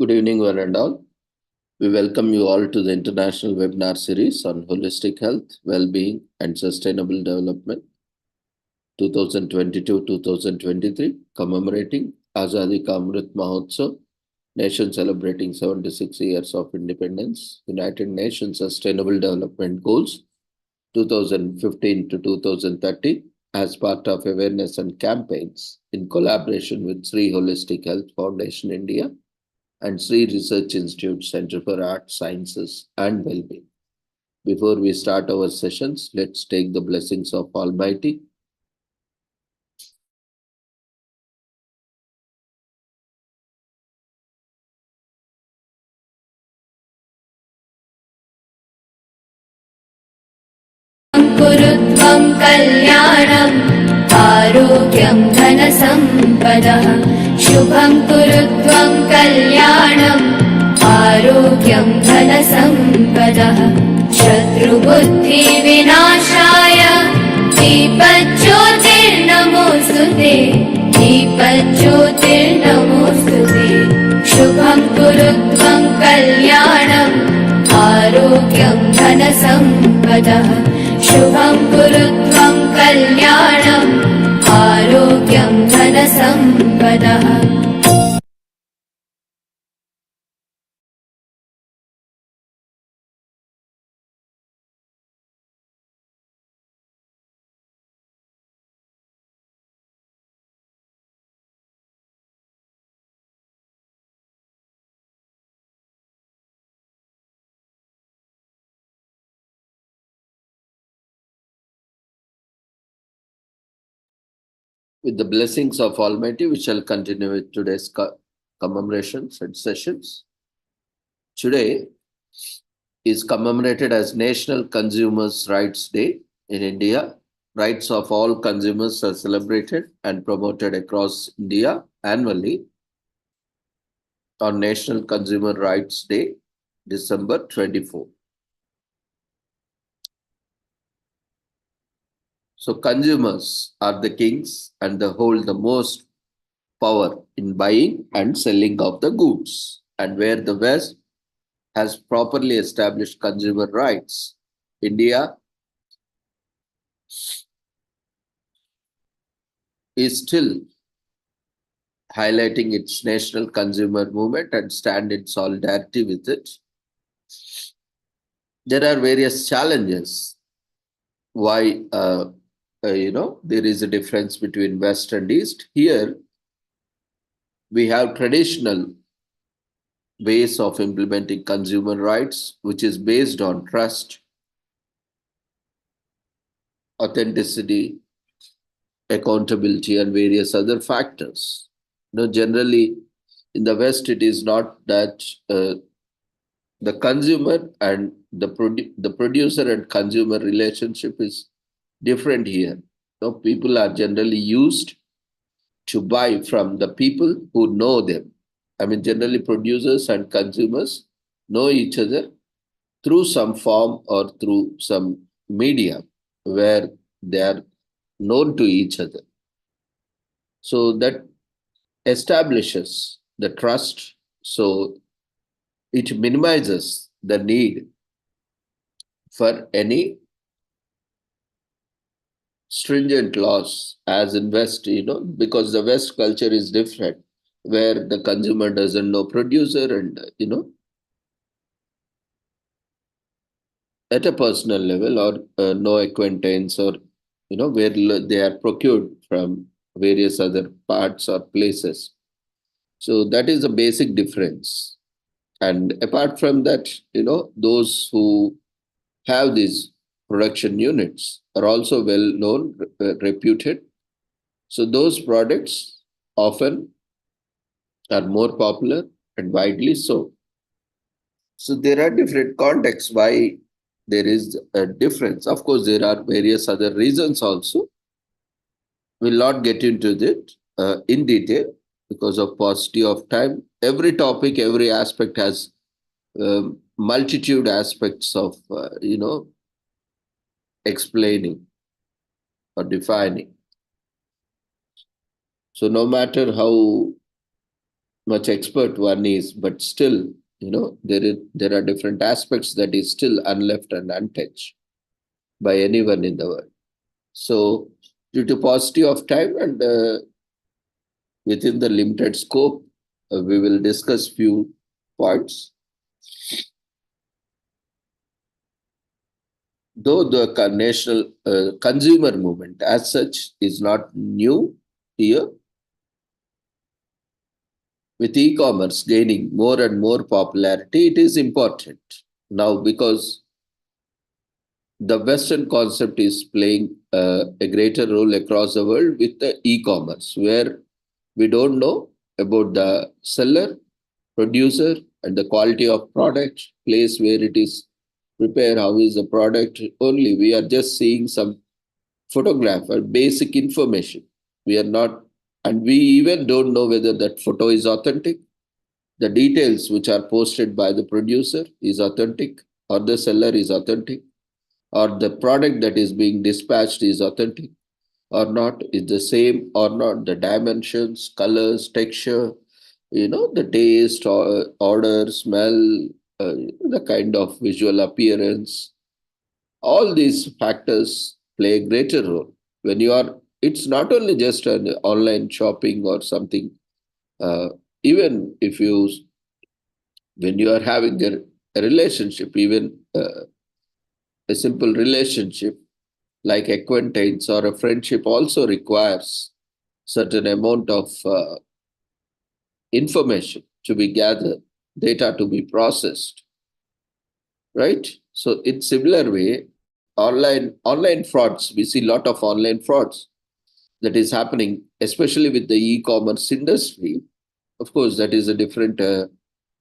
Good evening, one and all. We welcome you all to the international webinar series on holistic health, well-being, and sustainable development 2022-2023, commemorating Azadi Ka Amrit Mahotsav, nation celebrating 76 years of independence, United Nations Sustainable Development Goals 2015 to 2030, as part of awareness and campaigns in collaboration with Sri Holistic Health Foundation India and Sri Research Institute Center for Arts, Sciences and Wellbeing. Before we start our sessions, let's take the blessings of Almighty. कुरुत्वं कल्याणम् आरोग्यं धनसम्पदः शुभं कुरुत्वं कल्याणम् आरोग्यं धनसम्पदः शत्रुबुद्धिविनाशाय दीपज्योतिर्नमोऽस्तुते दीपज्योतिर्नमोऽस्तुते शुभं कुरुत्वं कल्याणम् आरोग्यं धनसम्पदः शुभं कुरुत्वं कल्याणम् आरोग्यं धनसम्पदः. With the blessings of Almighty, we shall continue with today's commemorations and sessions. Today is commemorated as National Consumers' Rights Day in India. Rights of all consumers are celebrated and promoted across India annually on National Consumer Rights Day, December 24. So consumers are the kings and they hold the most power in buying and selling of the goods. And where the West has properly established consumer rights, India is still highlighting its national consumer movement and stand in solidarity with it. There are various challenges why there is a difference between West and East. Here, we have traditional ways of implementing consumer rights, which is based on trust, authenticity, accountability, and various other factors. Generally, in the West, it is not that the consumer and the producer and consumer relationship is different here. People are generally used to buy from the people who know them. I mean, generally producers and consumers know each other through some form or through some media where they are known to each other. So that establishes the trust. So it minimizes the need for any stringent laws as in West, because the West culture is different, where the consumer doesn't know producer and, at a personal level or no acquaintance or, where they are procured from various other parts or places. So that is a basic difference. And apart from that, those who have these production units are also well known, reputed. So those products often are more popular and widely so. So there are different contexts why there is a difference. Of course, there are various other reasons also. We'll not get into it in detail because of paucity of time. Every topic, every aspect has multitude aspects of, explaining or defining. So no matter how much expert one is, but still, there are different aspects that is still unleft and untouched by anyone in the world. So, due to paucity of time and within the limited scope, we will discuss few points. Though the national consumer movement as such is not new here, with e-commerce gaining more and more popularity, it is important now because the Western concept is playing a greater role across the world with the e-commerce, where we don't know about the seller, producer, and the quality of product, place where it is prepared, how is the product. Only we are just seeing some photograph or basic information. We are not, and we even don't know whether that photo is authentic. The details which are posted by the producer is authentic, or the seller is authentic, or the product that is being dispatched is authentic or not, is the same or not, the dimensions, colors, texture, the taste, or order, smell, the kind of visual appearance. All these factors play a greater role when you are. It's not only just an online shopping or something. uh, Even if you, when you are having a relationship, even a simple relationship like acquaintance or a friendship also requires certain amount of information to be gathered, data to be processed, right? So in similar way, online frauds, we see a lot of online frauds that is happening, especially with the e-commerce industry. Of course, that is a different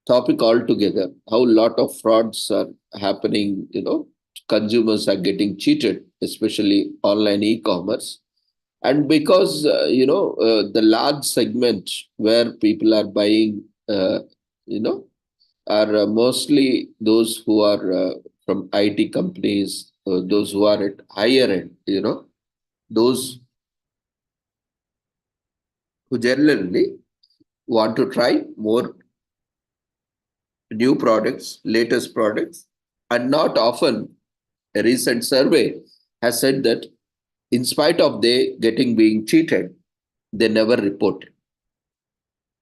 topic altogether. How a lot of frauds are happening, consumers are getting cheated, especially online e-commerce. And because, the large segment where people are buying, you know, are mostly those who are from IT companies, those who are at higher end, those who generally want to try more new products, latest products, and not often. A recent survey has said that in spite of they getting being cheated, they never report it.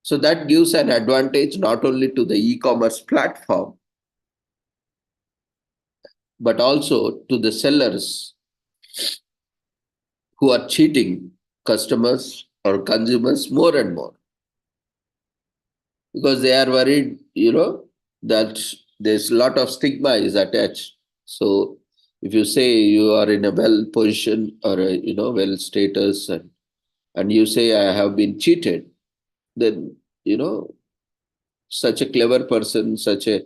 So that gives an advantage not only to the e-commerce platform, but also to the sellers who are cheating customers or consumers more and more, because they are worried, that there's a lot of stigma is attached. So if you say you are in a well position or a, well status, and you say I have been cheated, then such a clever person, such a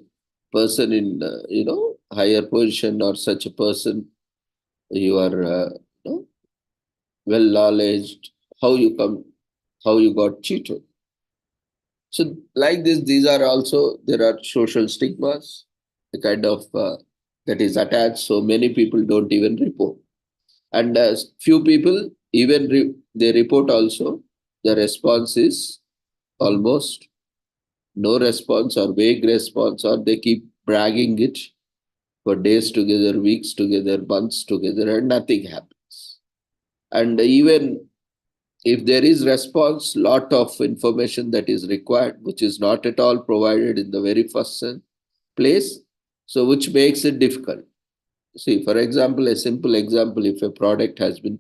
person in higher position, or such a person, you are well knowledge, how you come, how you got cheated. So like this, these are also, there are social stigmas, the kind of that is attached. So many people don't even report, and few people even they report also. The response is almost no response or vague response, or they keep bragging it for days together, weeks together, months together, and nothing happens. And even if there is response, lot of information that is required, which is not at all provided in the very first place, so which makes it difficult. See, for example, a simple example: if a product has been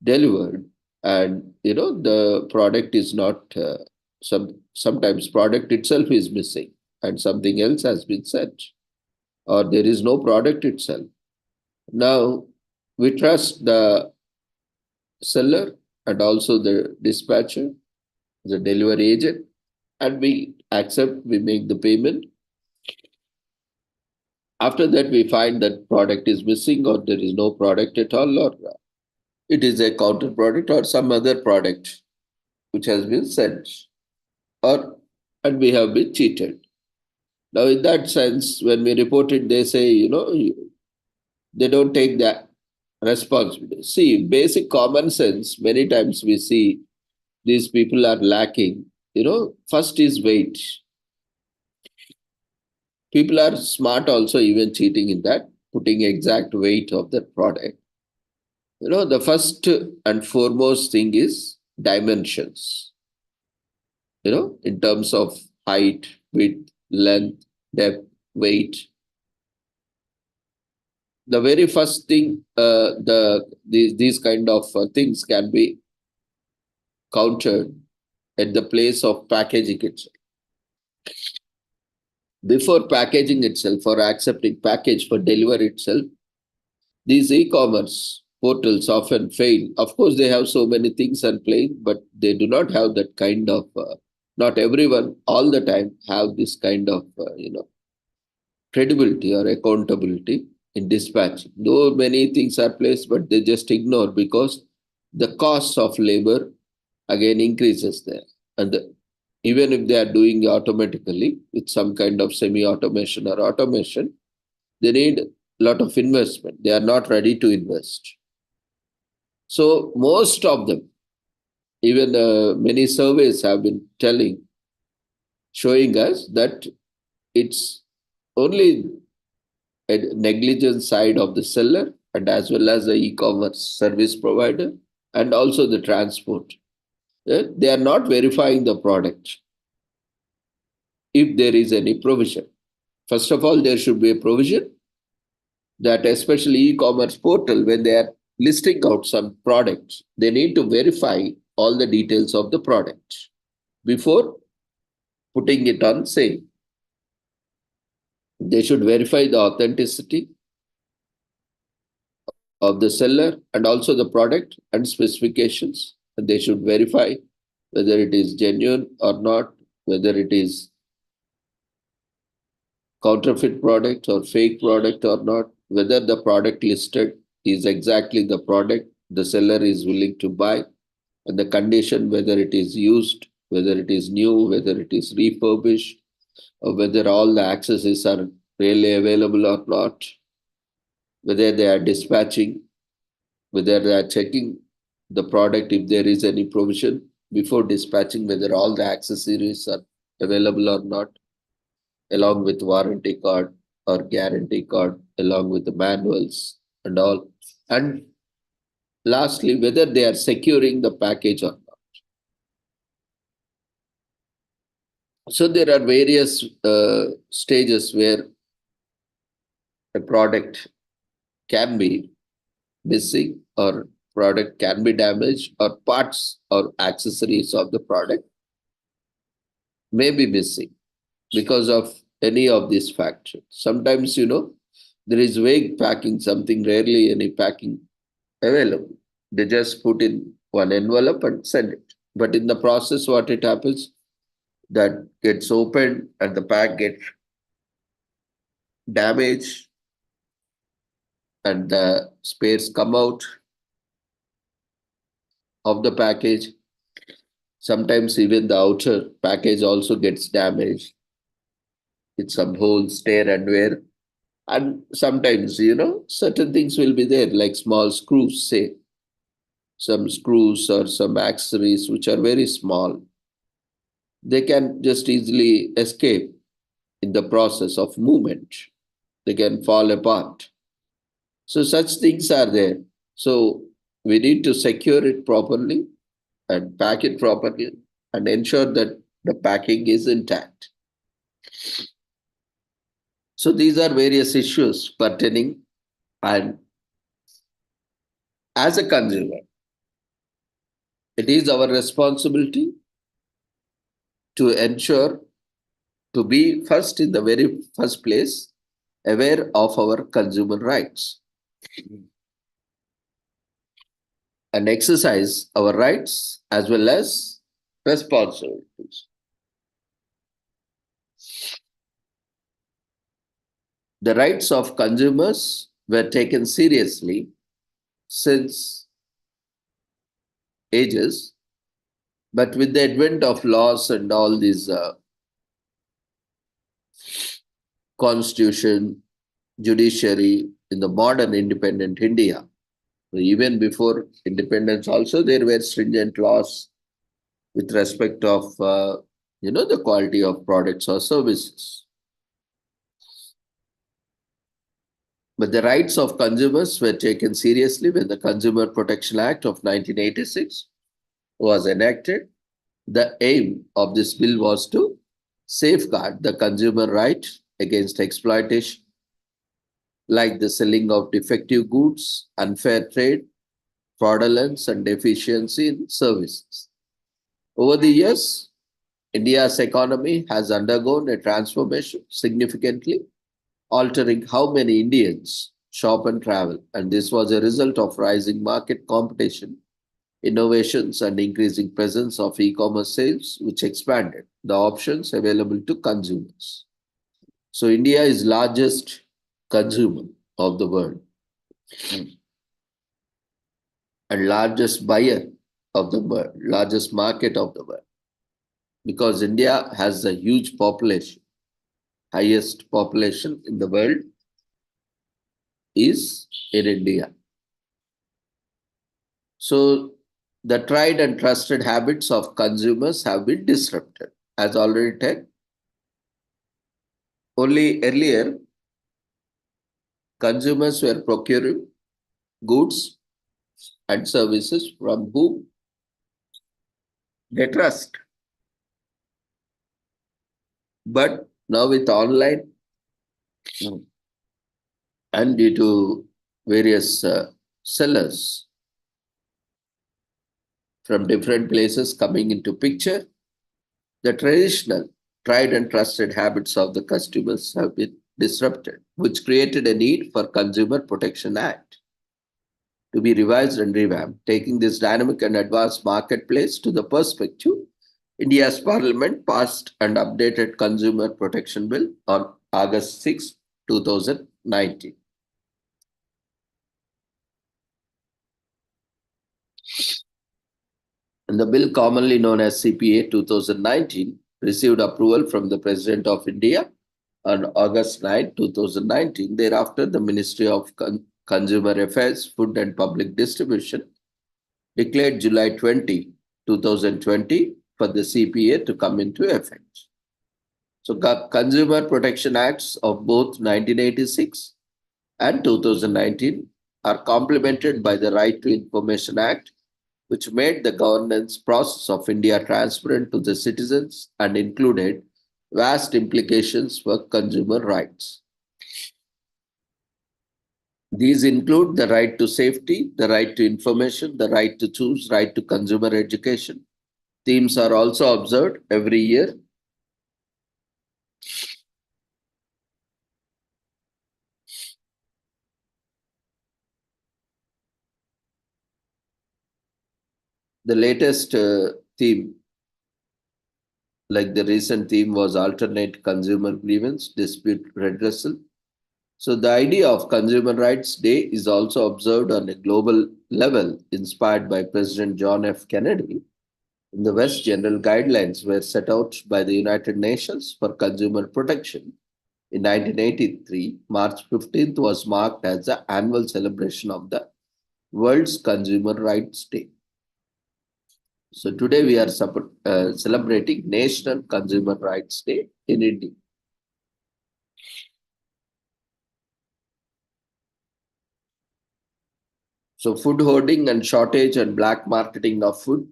delivered, and the product is not sometimes product itself is missing, and something else has been sent, or there is no product itself. Now we trust the seller and also the dispatcher, the delivery agent, and we accept, we make the payment. After that, we find that product is missing, or there is no product at all, or it is a counter product or some other product which has been sent, or and we have been cheated. Now, in that sense, when we report it, they say, they don't take that responsibility. See, basic common sense, many times we see these people are lacking. First is weight. People are smart also, even cheating in that, putting exact weight of the product. The first and foremost thing is dimensions, in terms of height, width, length, depth, weight. The very first thing, these kind of things can be countered at the place of packaging itself. Before packaging itself or accepting package for delivery itself, these e-commerce portals often fail. Of course, they have so many things and playing, but they do not have that kind of. Not everyone all the time have this kind of credibility or accountability in dispatching. Though many things are placed, but they just ignore because the cost of labor again increases there. And even if they are doing automatically with some kind of semi-automation or automation, they need a lot of investment. They are not ready to invest. So most of them, even many surveys have been showing us that it's only a negligent side of the seller and as well as the e-commerce service provider and also the transport. They are not verifying the product if there is any provision. First of all, there should be a provision that especially e-commerce portal, when they are listing out some products, they need to verify all the details of the product before putting it on sale. They should verify the authenticity of the seller and also the product and specifications. And they should verify whether it is genuine or not, whether it is counterfeit product or fake product or not, whether the product listed is exactly the product the seller is willing to buy, and the condition, whether it is used, whether it is new, whether it is refurbished, or whether all the accessories are really available or not, whether they are dispatching, whether they are checking the product if there is any provision before dispatching, whether all the accessories are available or not, along with warranty card or guarantee card, along with the manuals and all. And lastly, whether they are securing the package or not. So there are various stages where a product can be missing or product can be damaged or parts or accessories of the product may be missing because of any of these factors. Sometimes, there is vague packing, something rarely any packing available. They just put in one envelope and send it. But in the process, what it happens, that gets opened and the pack gets damaged and the spares come out of the package. Sometimes even the outer package also gets damaged with some holes, tear and wear. And sometimes, certain things will be there, like small screws, say, some screws or some accessories which are very small. They can just easily escape in the process of movement. They can fall apart. So such things are there. So we need to secure it properly and pack it properly and ensure that the packing is intact. So these are various issues pertaining, and as a consumer, it is our responsibility to ensure to be first in the very first place aware of our consumer rights and exercise our rights as well as responsibilities. The rights of consumers were taken seriously since ages, but with the advent of laws and all these constitution, judiciary in the modern independent India, even before independence also there were stringent laws with respect of the quality of products or services. But the rights of consumers were taken seriously when the Consumer Protection Act of 1986 was enacted. The aim of this bill was to safeguard the consumer right against exploitation, like the selling of defective goods, unfair trade, fraudulence, and deficiency in services. Over the years, India's economy has undergone a transformation significantly, altering how many Indians shop and travel. And this was a result of rising market competition, innovations, and increasing presence of e-commerce sales, which expanded the options available to consumers. So India is largest consumer of the world and largest buyer of the world, largest market of the world, because India has a huge population. Highest population in the world is in India. So the tried and trusted habits of consumers have been disrupted. As already said, only earlier consumers were procuring goods and services from whom they trust. But now with online and due to various sellers from different places coming into picture, the traditional tried and trusted habits of the customers have been disrupted, which created a need for Consumer Protection Act to be revised and revamped, taking this dynamic and advanced marketplace to the perspective. India's parliament passed and updated Consumer Protection Bill on August 6, 2019. And the bill, commonly known as CPA 2019, received approval from the President of India on August 9, 2019. Thereafter, the Ministry of Consumer Affairs, Food and Public Distribution declared July 20, 2020 for the CPA to come into effect. So, Consumer Protection Acts of both 1986 and 2019 are complemented by the Right to Information Act, which made the governance process of India transparent to the citizens and included vast implications for consumer rights. These include the right to safety, the right to information, the right to choose, right to consumer education. Themes are also observed every year. The latest theme, like the recent theme, was alternate consumer grievance, dispute redressal. So, the idea of Consumer Rights Day is also observed on a global level, inspired by President John F. Kennedy. In the West, general guidelines were set out by the United Nations for consumer protection. In 1983, March 15th was marked as the annual celebration of the World's Consumer Rights Day. So today we are celebrating National Consumer Rights Day in India. So food hoarding and shortage and black marketing of food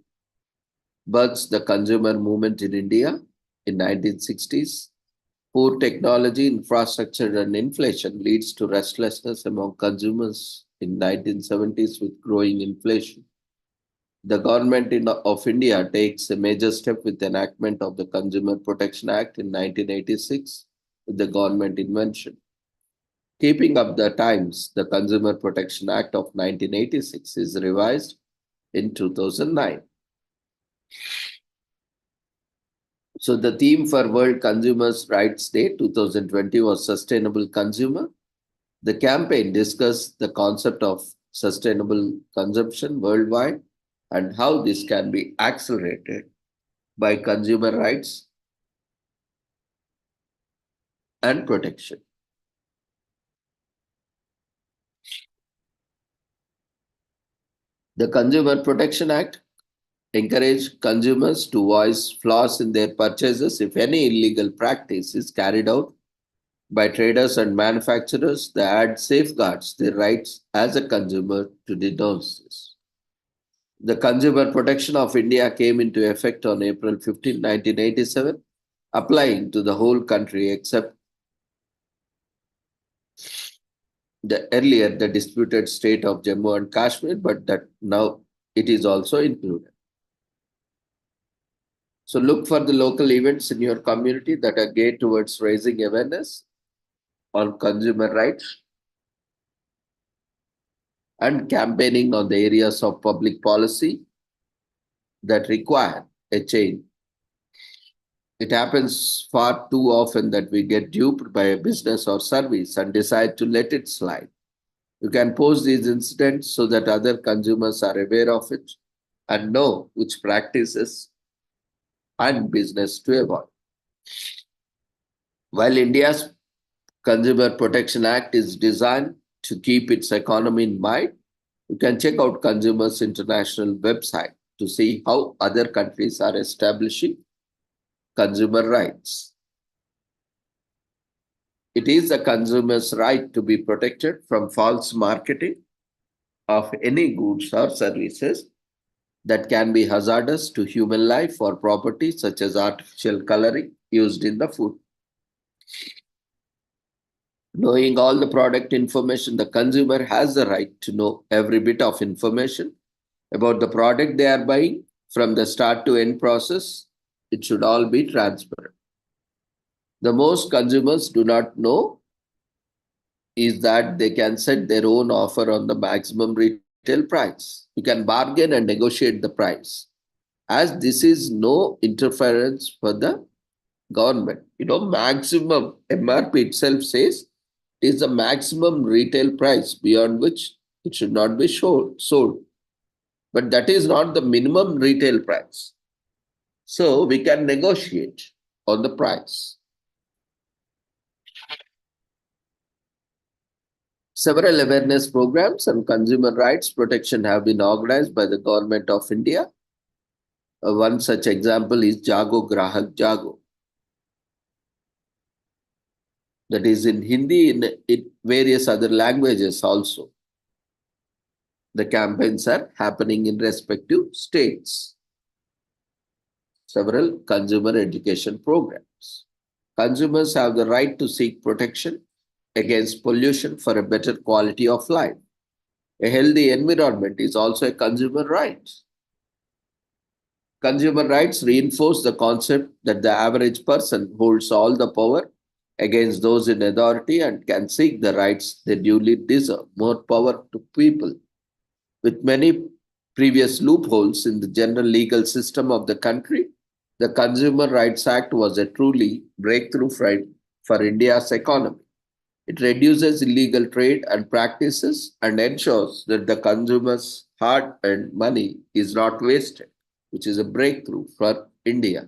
births the consumer movement in India in 1960s. Poor technology, infrastructure, and inflation leads to restlessness among consumers in 1970s with growing inflation. The government of India takes a major step with the enactment of the Consumer Protection Act in 1986 with the government invention. Keeping up the times, the Consumer Protection Act of 1986 is revised in 2009. So the theme for World Consumers Rights Day 2020 was Sustainable Consumer. The campaign discussed the concept of sustainable consumption worldwide and how this can be accelerated by consumer rights and protection. The Consumer Protection Act encourage consumers to voice flaws in their purchases. If any illegal practice is carried out by traders and manufacturers, the Act safeguards their rights as a consumer to denounce this. The Consumer Protection of India came into effect on April 15, 1987, applying to the whole country except the disputed state of Jammu and Kashmir, but that now it is also included. So look for the local events in your community that are geared towards raising awareness on consumer rights and campaigning on the areas of public policy that require a change. It happens far too often that we get duped by a business or service and decide to let it slide. You can post these incidents so that other consumers are aware of it and know which practices and business to avoid. While India's Consumer Protection Act is designed to keep its economy in mind, you can check out Consumers International website to see how other countries are establishing consumer rights. It is the consumer's right to be protected from false marketing of any goods or services that can be hazardous to human life or property, such as artificial coloring used in the food. Knowing all the product information, the consumer has the right to know every bit of information about the product they are buying from the start to end process. It should all be transparent. The most consumers do not know is that they can set their own offer on the maximum retail price. You can bargain and negotiate the price, as this is no interference for the government. Maximum MRP itself says it is the maximum retail price beyond which it should not be sold. But that is not the minimum retail price. So we can negotiate on the price. Several awareness programs and consumer rights protection have been organized by the Government of India. One such example is Jago Grahak Jago. That is in Hindi, in various other languages also. The campaigns are happening in respective states. Several consumer education programs. Consumers have the right to seek protection against pollution for a better quality of life. A healthy environment is also a consumer right. Consumer rights reinforce the concept that the average person holds all the power against those in authority and can seek the rights they duly deserve. More power to people. With many previous loopholes in the general legal system of the country, the Consumer Rights Act was a truly breakthrough for India's economy. It reduces illegal trade and practices and ensures that the consumer's hard-earned money is not wasted, which is a breakthrough for India.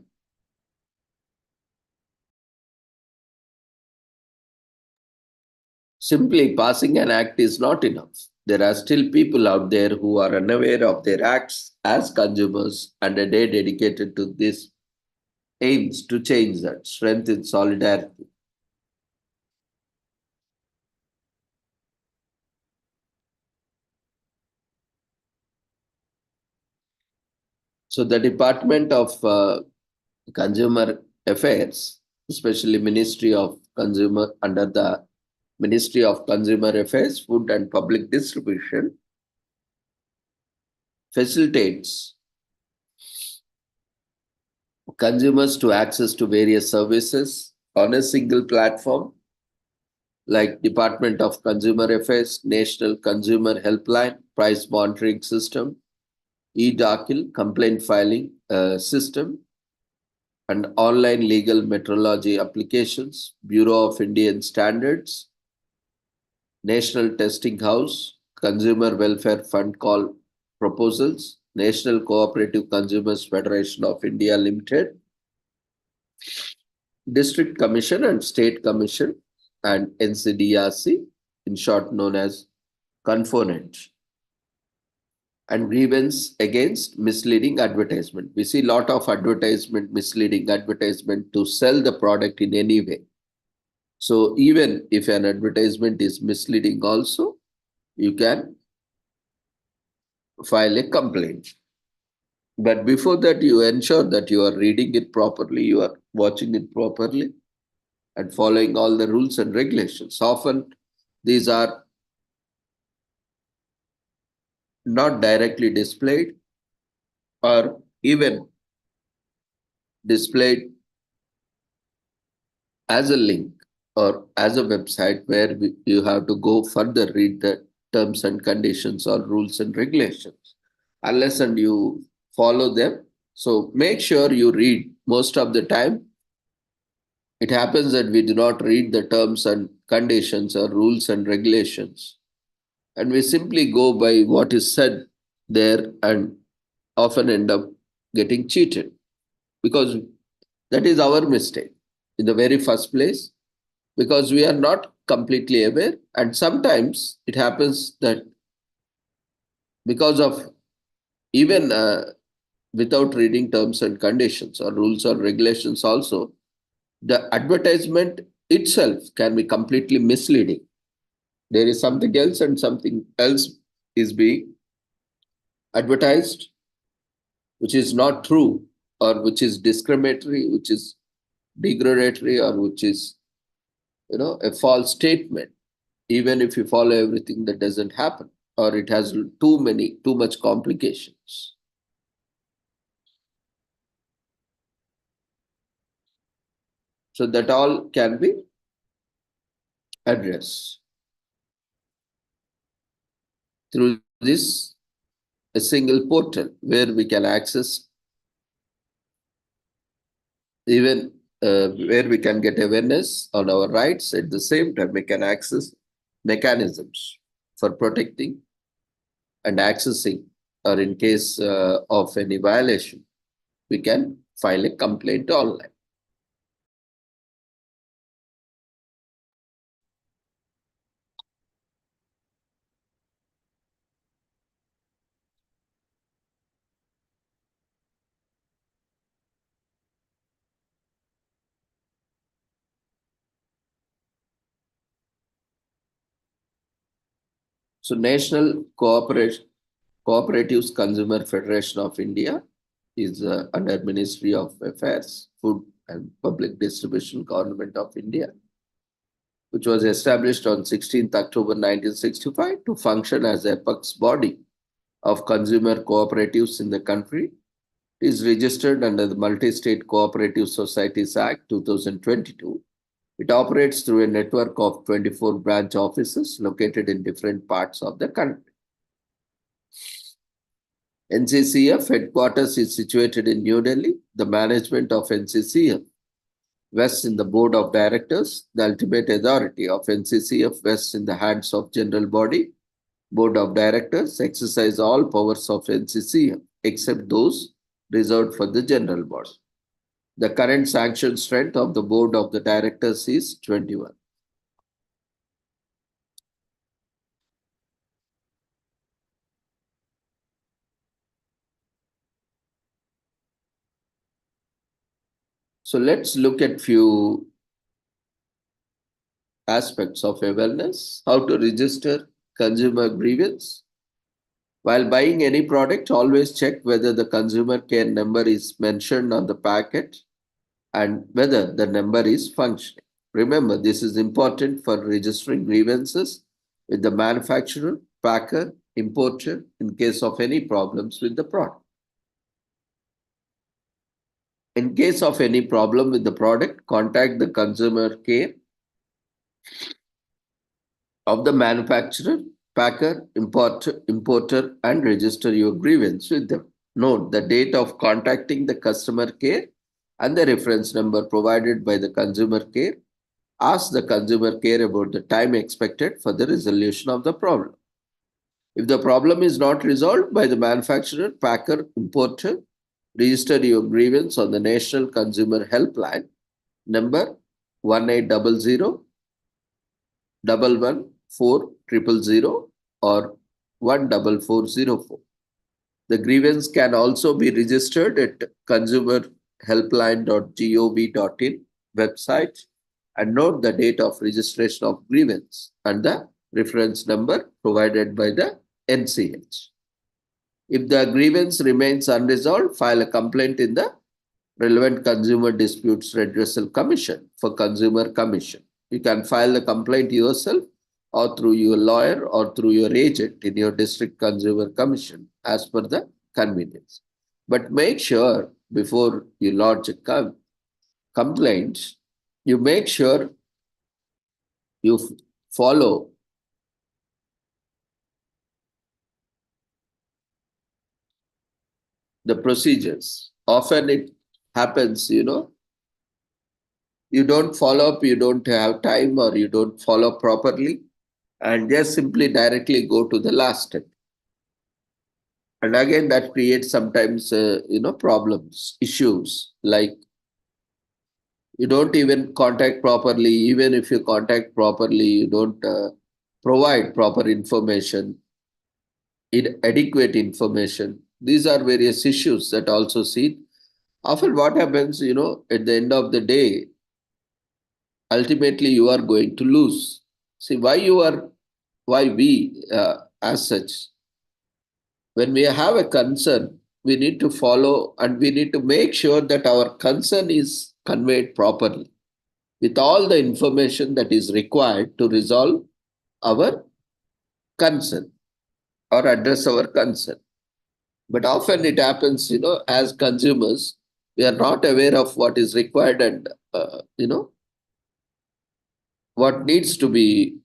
Simply passing an act is not enough. There are still people out there who are unaware of their acts as consumers, and a day dedicated to this aims to change that, strengthen solidarity. So the Department of Consumer Affairs, especially Ministry of Consumer, under the Ministry of Consumer Affairs, Food and Public Distribution, facilitates consumers to access to various services on a single platform, like Department of Consumer Affairs, National Consumer Helpline, Price Monitoring System, e-Dakil, complaint filing system, and online legal metrology applications, Bureau of Indian Standards, National Testing House, Consumer Welfare Fund call proposals, National Cooperative Consumers Federation of India Limited, District Commission and State Commission, and NCDRC, in short known as Confonent. and grievance against misleading advertisement. We see a lot of advertisement, misleading advertisement to sell the product in any way. So even if an advertisement is misleading also, you can file a complaint. But before that, you ensure that you are reading it properly, you are watching it properly, and following all the rules and regulations. Often these are not directly displayed or even displayed as a link or as a website where you have to go further, read the terms and conditions or rules and regulations, unless and you follow them. So make sure you read. Most of the time, it happens that we do not read the terms and conditions or rules and regulations, and we simply go by what is said there and often end up getting cheated because that is our mistake in the very first place, because we are not completely aware. And sometimes it happens that because of even without reading terms and conditions or rules or regulations also, the advertisement itself can be completely misleading. There is something else and something else is being advertised which is not true, or which is discriminatory, which is degradatory, or which is a false statement. Even if you follow everything, that doesn't happen, or it has too much complications. So that all can be addressed through this a single portal where we can access, even where we can get awareness on our rights. At the same time, we can access mechanisms for protecting and accessing, or in case of any violation, we can file a complaint online. So National Cooperatives Consumer Federation of India is under Ministry of Affairs, Food and Public Distribution, Government of India, which was established on 16th October 1965 to function as apex body of consumer cooperatives in the country. It is registered under the Multi-State Cooperative Societies Act 2022. It operates through a network of 24 branch offices located in different parts of the country. NCCF headquarters is situated in New Delhi. The management of NCCF vests in the Board of Directors. The ultimate authority of NCCF vests in the hands of General Body. Board of Directors exercise all powers of NCCF except those reserved for the General Body. The current sanction strength of the Board of the Directors is 21. So let's look at few aspects of awareness. How to register consumer grievance. While buying any product, always check whether the consumer care number is mentioned on the packet and whether the number is functioning. Remember, this is important for registering grievances with the manufacturer, packer, importer in case of any problems with the product. In case of any problem with the product, contact the consumer care of the manufacturer, packer, importer, and register your grievance with them. Note the date of contacting the customer care and the reference number provided by the consumer care. Ask the consumer care about the time expected for the resolution of the problem. If the problem is not resolved by the manufacturer, packer, importer, register your grievance on the National Consumer Helpline number 1800 114 000 or 14404. The grievance can also be registered at consumerhelpline.gov.in website, and note the date of registration of grievance and the reference number provided by the NCH. If the grievance remains unresolved, file a complaint in the relevant Consumer Disputes Redressal Commission for Consumer Commission. You can file the complaint yourself or through your lawyer or through your agent in your district consumer commission as per the convenience. But make sure before you lodge a complaint, you make sure you follow the procedures. Often it happens, you don't follow up, you don't have time, or you don't follow properly, and just simply directly go to the last step. And again, that creates sometimes, problems, issues like you don't even contact properly. Even if you contact properly, you don't provide proper information, adequate information. These are various issues that also see. Often, what happens, at the end of the day, ultimately you are going to lose. See, why we, as such, when we have a concern, we need to follow and we need to make sure that our concern is conveyed properly with all the information that is required to resolve our concern or address our concern. But often it happens, as consumers, we are not aware of what is required and, what needs to be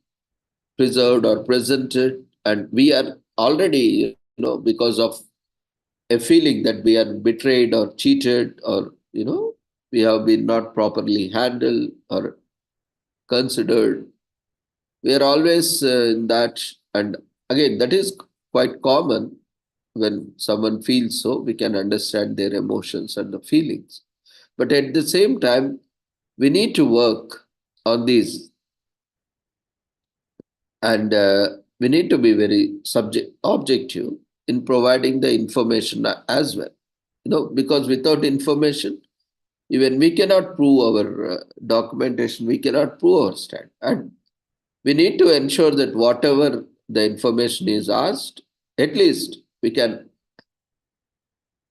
preserved or presented. And we are already, because of a feeling that we are betrayed or cheated, or we have been not properly handled or considered, we are always in that. And again, that is quite common. When someone feels so, we can understand their emotions and the feelings, but at the same time we need to work on these, and we need to be very objective in providing the information as well, because without information, even we cannot prove our documentation, we cannot prove our stand. And we need to ensure that whatever the information is asked, at least we can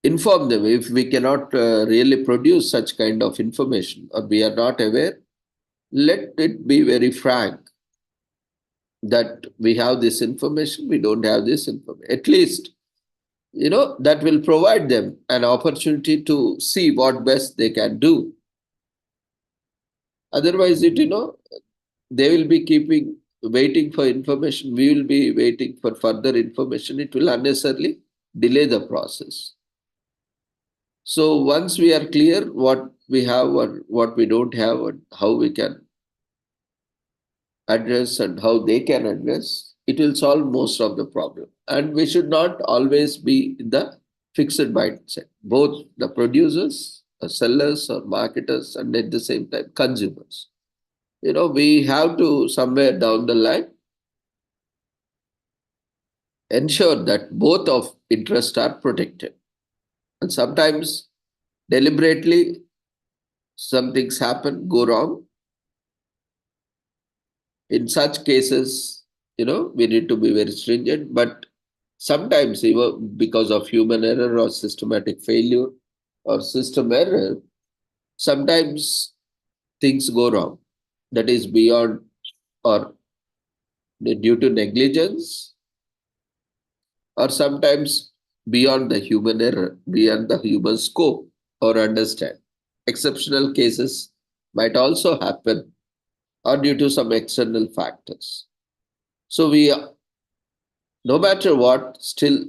inform them. If we cannot really produce such kind of information or we are not aware, let it be very frank that we have this information, we don't have this information. At least, that will provide them an opportunity to see what best they can do. Otherwise, they will be waiting for information. We will be waiting for further information. It will unnecessarily delay the process. So once we are clear what we have or what we don't have and how we can address and how they can address, it will solve most of the problem. And we should not always be in the fixed mindset. Both the producers, the sellers or marketers, and at the same time consumers. We have to somewhere down the line ensure that both of interests are protected. And sometimes deliberately some things happen, go wrong. In such cases, we need to be very stringent, but sometimes even because of human error or systematic failure or system error, sometimes things go wrong. That is beyond or due to negligence, or sometimes beyond the human error, beyond the human scope or understand. Exceptional cases might also happen or due to some external factors. So no matter what, still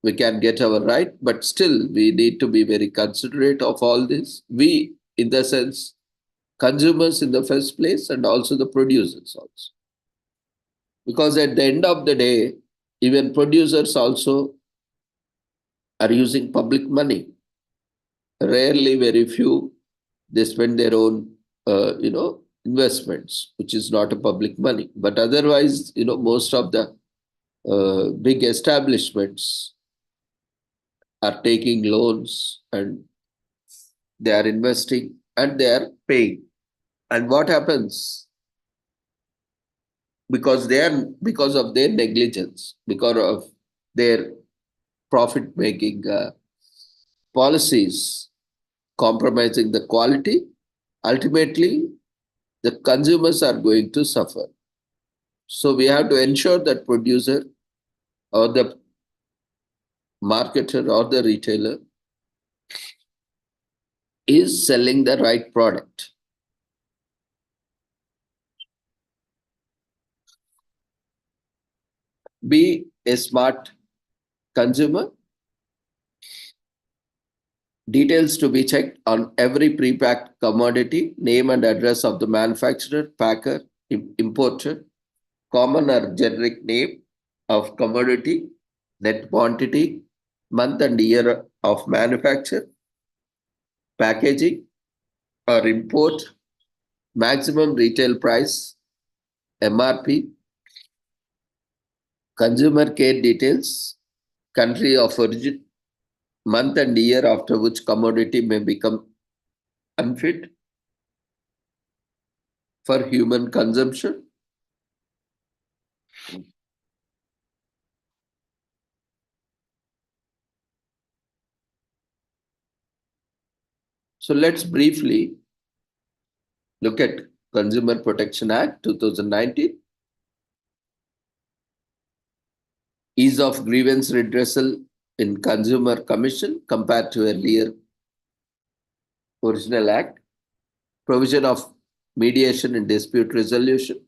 we can get our right, but still we need to be very considerate of all this. We, in the sense, consumers in the first place, and also the producers also. Because at the end of the day, even producers also are using public money. Rarely, very few, they spend their own, investments, which is not a public money. But otherwise, most of the big establishments are taking loans and they are investing and they are paying. And what happens? Because of their negligence, because of their profit making policies compromising the quality, ultimately the consumers are going to suffer. So we have to ensure that producer or the marketer or the retailer is selling the right product. Be a smart consumer. Details to be checked on every pre-packed commodity, name and address of the manufacturer, packer, importer, common or generic name of commodity, net quantity, month and year of manufacture, packaging or import, maximum retail price, MRP, consumer care details, country of origin, month and year after which commodity may become unfit for human consumption. So let's briefly look at Consumer Protection Act 2019. Ease of grievance redressal in Consumer Commission compared to earlier original act. Provision of mediation and dispute resolution.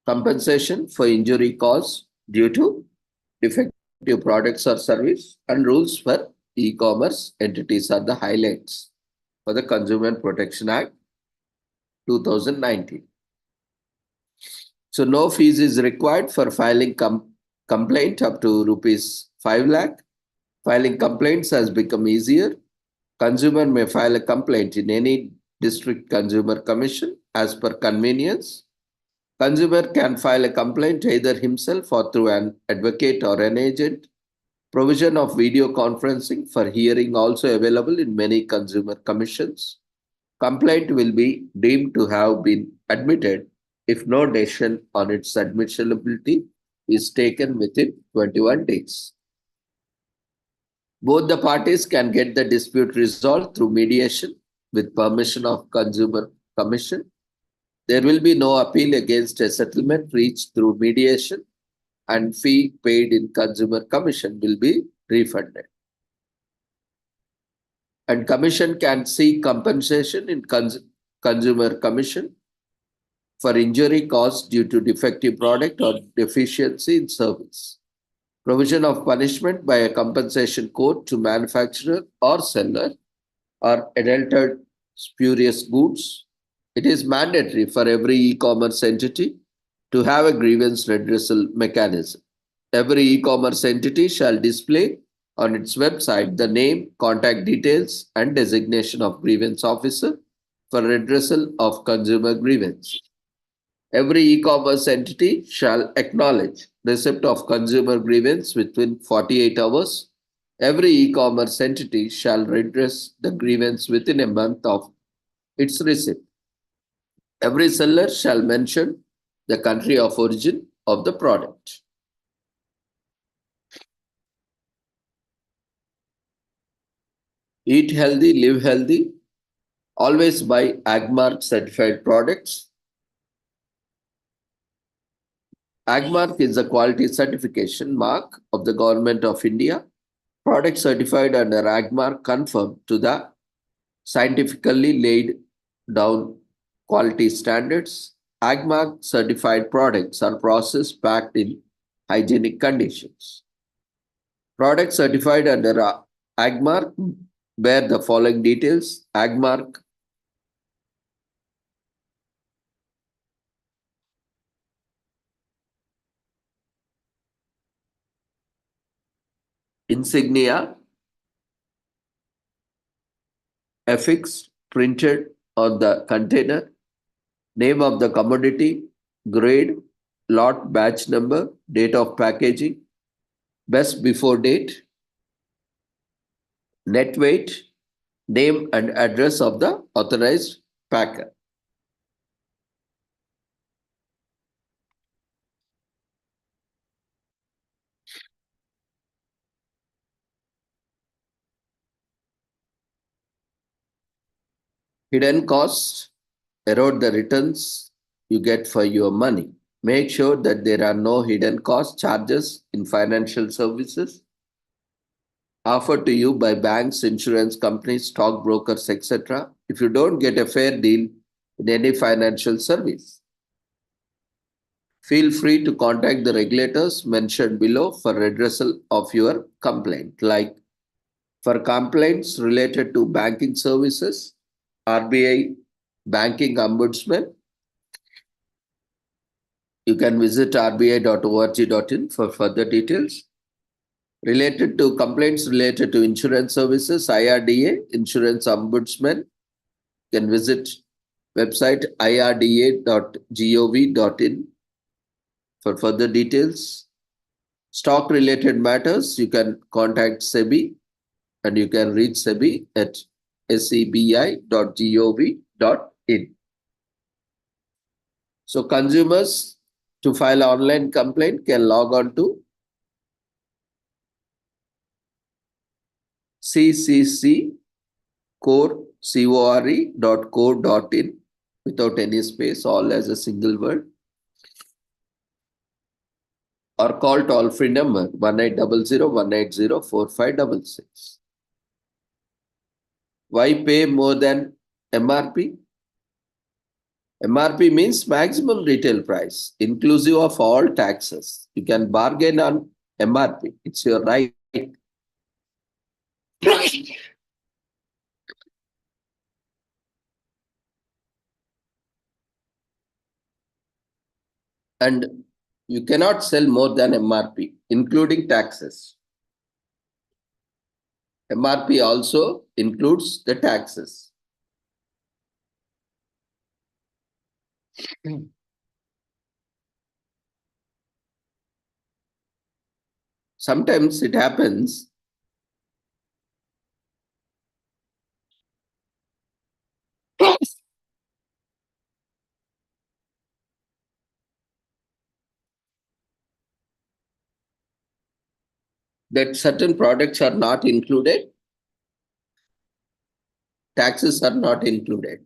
Compensation for injury caused due to defective products or service, and rules for e-commerce entities are the highlights for the Consumer Protection Act 2019. So no fees is required for filing complaint up to rupees 5 lakh. Filing complaints has become easier. Consumer may file a complaint in any district consumer commission as per convenience. Consumer can file a complaint either himself or through an advocate or an agent. Provision of video conferencing for hearing also available in many consumer commissions. Complaint will be deemed to have been admitted if no decision on its admissibility is taken within 21 days. Both the parties can get the dispute resolved through mediation with permission of Consumer Commission. There will be no appeal against a settlement reached through mediation, and fee paid in Consumer Commission will be refunded. And Commission can seek compensation in Consumer Commission for injury caused due to defective product or deficiency in service. Provision of punishment by a compensation court to manufacturer or seller or adulterated spurious goods. It is mandatory for every e-commerce entity to have a grievance redressal mechanism. Every e-commerce entity shall display on its website the name, contact details, and designation of grievance officer for redressal of consumer grievance. Every e-commerce entity shall acknowledge receipt of consumer grievance within 48 hours. Every e-commerce entity shall redress the grievance within a month of its receipt. Every seller shall mention the country of origin of the product. Eat healthy, live healthy. Always buy AgMark certified products. AgMark is a quality certification mark of the Government of India. Products certified under AgMark conform to the scientifically laid down quality standards. AgMark certified products are processed packed in hygienic conditions. Products certified under AgMark bear the following details: AgMark insignia affixed printed on the container, name of the commodity, grade, lot, batch number, date of packaging, best before date, net weight, name and address of the authorized packer. Hidden costs erode the returns you get for your money. Make sure that there are no hidden cost charges in financial services offered to you by banks, insurance companies, stockbrokers, etc. if you don't get a fair deal in any financial service. Feel free to contact the regulators mentioned below for redressal of your complaint, like for complaints related to banking services, RBI Banking Ombudsman. You can visit rbi.org.in for further details. Related to complaints related to insurance services, IRDA, Insurance Ombudsman, you can visit website irda.gov.in for further details. Stock related matters, you can contact SEBI and you can reach SEBI at sebi.gov.in. So consumers to file online complaint can log on to cccore.co.in without any space, all as a single word, or call toll free number 1800 180 4566. Why pay more than MRP? MRP means maximum retail price, inclusive of all taxes. You can bargain on MRP. It's your right. And you cannot sell more than MRP, including taxes. MRP also includes the taxes. Sometimes it happens that certain products are not included, taxes are not included.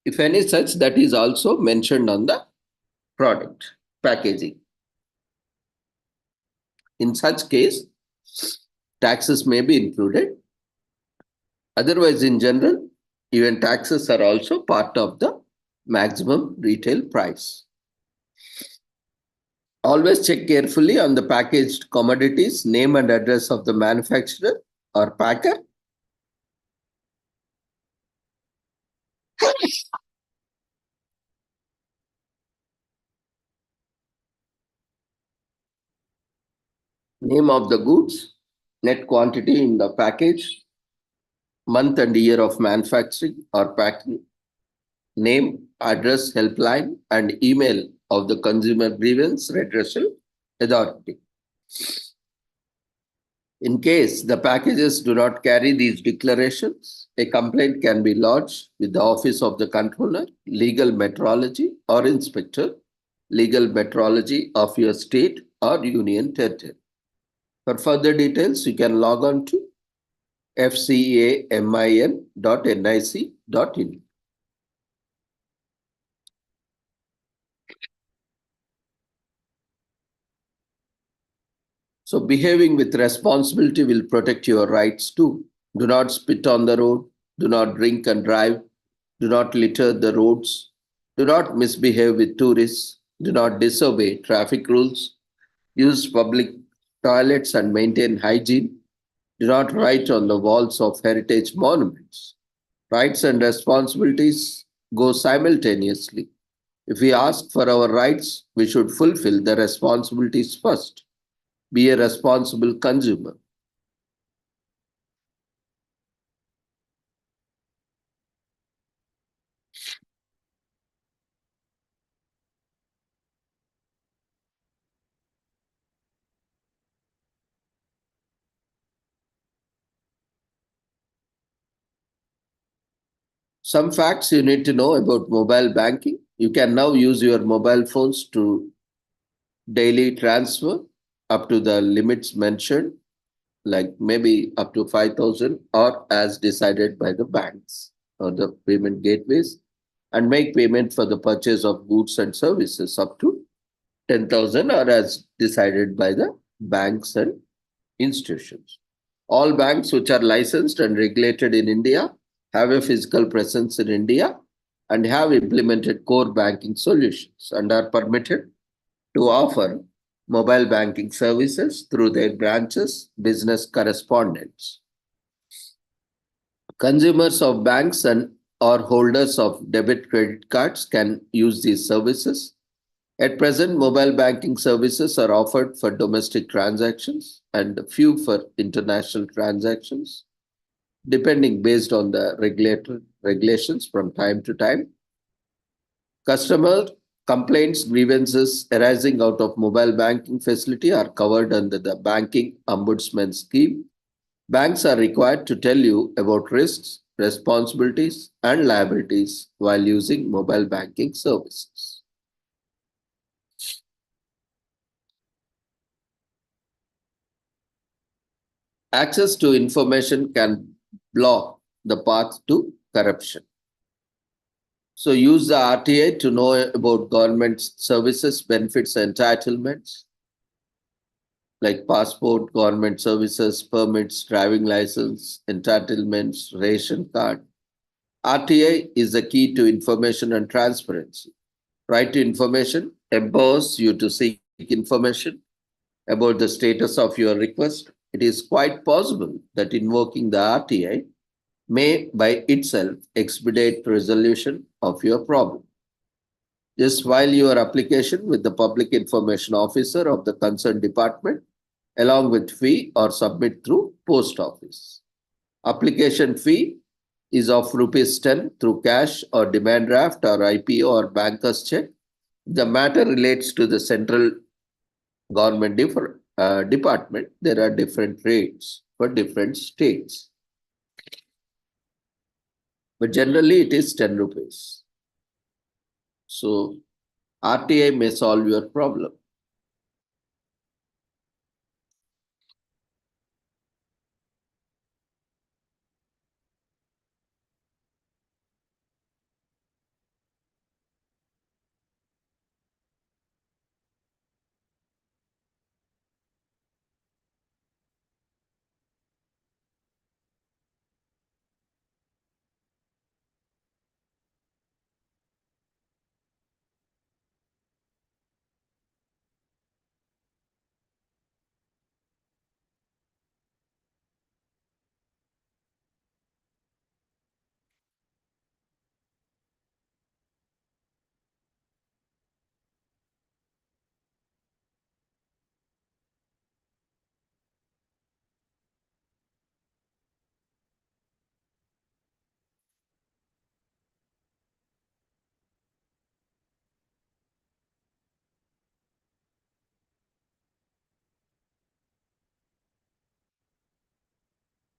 If any such, that is also mentioned on the product packaging. In such case, taxes may be included. Otherwise, in general, even taxes are also part of the maximum retail price. Always check carefully on the packaged commodities, name and address of the manufacturer or packer. Name of the goods, net quantity in the package, month and year of manufacturing or packing, name, address, helpline, and email of the consumer grievance redressal authority. In case the packages do not carry these declarations, a complaint can be lodged with the Office of the Controller, Legal Metrology, or Inspector, Legal Metrology of your state or union territory. For further details, you can log on to fcamin.nic.in. So behaving with responsibility will protect your rights too. Do not spit on the road. Do not drink and drive. Do not litter the roads. Do not misbehave with tourists. Do not disobey traffic rules. Use public toilets and maintain hygiene. Do not write on the walls of heritage monuments. Rights and responsibilities go simultaneously. If we ask for our rights, we should fulfill the responsibilities first. Be a responsible consumer. Some facts you need to know about mobile banking. You can now use your mobile phones to daily transfer up to the limits mentioned, like maybe up to 5,000 or as decided by the banks or the payment gateways, and make payment for the purchase of goods and services up to 10,000 or as decided by the banks and institutions. All banks which are licensed and regulated in India have a physical presence in India and have implemented core banking solutions and are permitted to offer mobile banking services through their branches, business correspondents. Consumers of banks and or holders of debit credit cards can use these services. At present, mobile banking services are offered for domestic transactions and few for international transactions, depending based on the regulations from time to time. Customer complaints, grievances arising out of mobile banking facility are covered under the Banking Ombudsman Scheme. Banks are required to tell you about risks, responsibilities, and liabilities while using mobile banking services. Access to information can block the path to corruption. So use the RTA to know about government services, benefits, entitlements like passport, government services, permits, driving license, entitlements, ration card. RTA is the key to information and transparency. Right to information empowers you to seek information about the status of your request. It is quite possible that invoking the RTA may by itself expedite resolution of your problem. Just file your application with the public information officer of the concerned department along with fee or submit through post office. Application fee is of rupees 10 through cash or demand draft or IPO or banker's check. The matter relates to the central government department. There are different rates for different states. But generally it is 10 rupees. So RTI may solve your problem.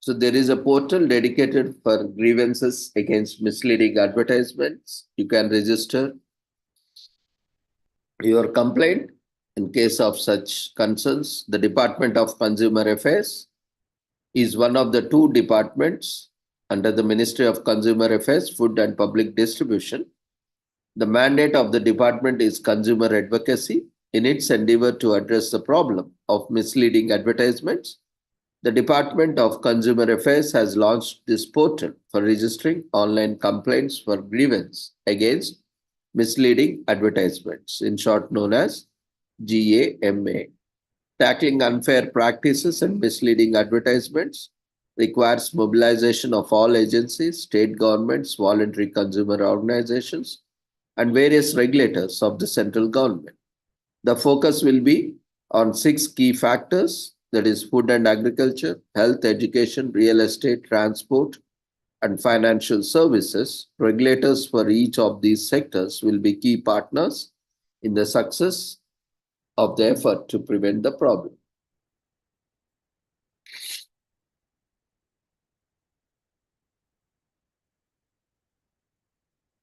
So there is a portal dedicated for grievances against misleading advertisements. You can register your complaint in case of such concerns. The Department of Consumer Affairs is one of the two departments under the Ministry of Consumer Affairs, Food and Public Distribution. The mandate of the department is consumer advocacy. In its endeavor to address the problem of misleading advertisements, the Department of Consumer Affairs has launched this portal for registering online complaints for grievance against misleading advertisements, in short known as GAMA. Tackling unfair practices and misleading advertisements requires mobilization of all agencies, state governments, voluntary consumer organizations, and various regulators of the central government. The focus will be on six key factors, that is food and agriculture, health, education, real estate, transport, and financial services. Regulators for each of these sectors will be key partners in the success of the effort to prevent the problem.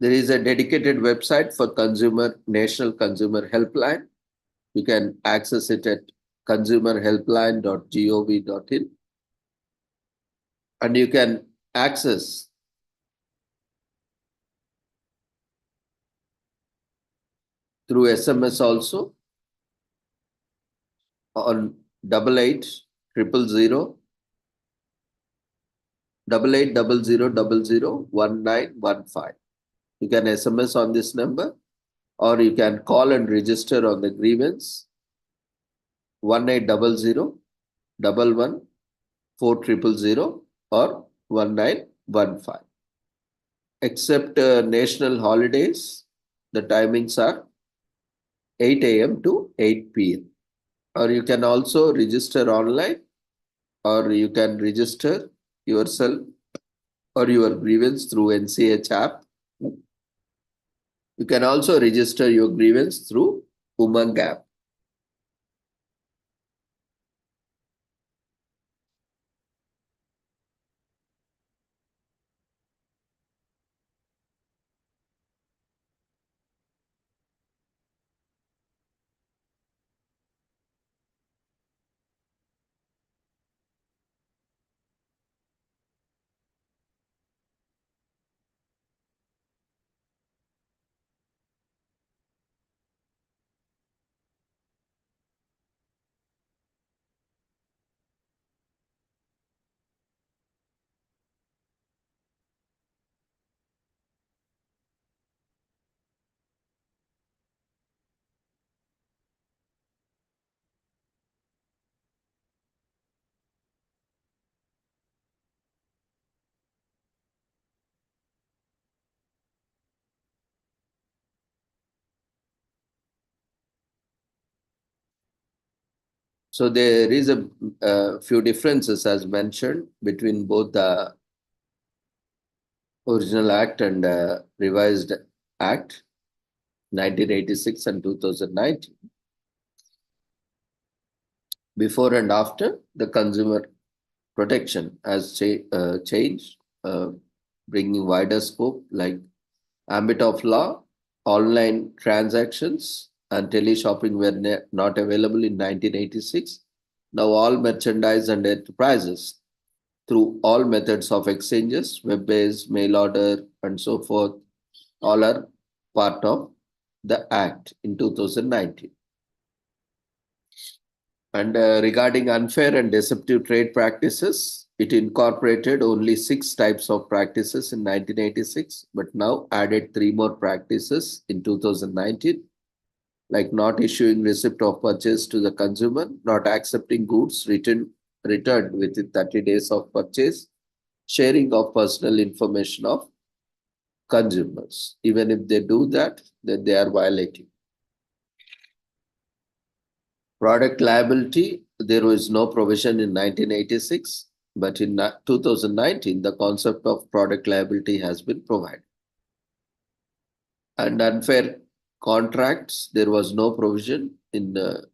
There is a dedicated website for National Consumer Helpline. You can access it at consumerhelpline.gov.in, and you can access through SMS also on 88 1915. You can SMS on this number, or you can call and register on the grievance 1800 11 or 1915. Except national holidays, the timings are 8 a.m. to 8 p.m. Or you can also register online, or you can register yourself or your grievance through NCH app. You can also register your grievance through Umang app. So there is a few differences as mentioned between both the original act and revised act 1986 and 2019. Before and after, the consumer protection has changed, bringing wider scope like ambit of law, online transactions, and teleshopping were not available in 1986. Now all merchandise and enterprises through all methods of exchanges, web-based, mail order, and so forth, all are part of the Act in 2019. And regarding unfair and deceptive trade practices, it incorporated only 6 types of practices in 1986, but now added 3 more practices in 2019, like not issuing receipt of purchase to the consumer, not accepting goods returned within 30 days of purchase, sharing of personal information of consumers. Even if they do that, then they are violating. Product liability, there was no provision in 1986, but in 2019, the concept of product liability has been provided. And unfair contracts, there was no provision in the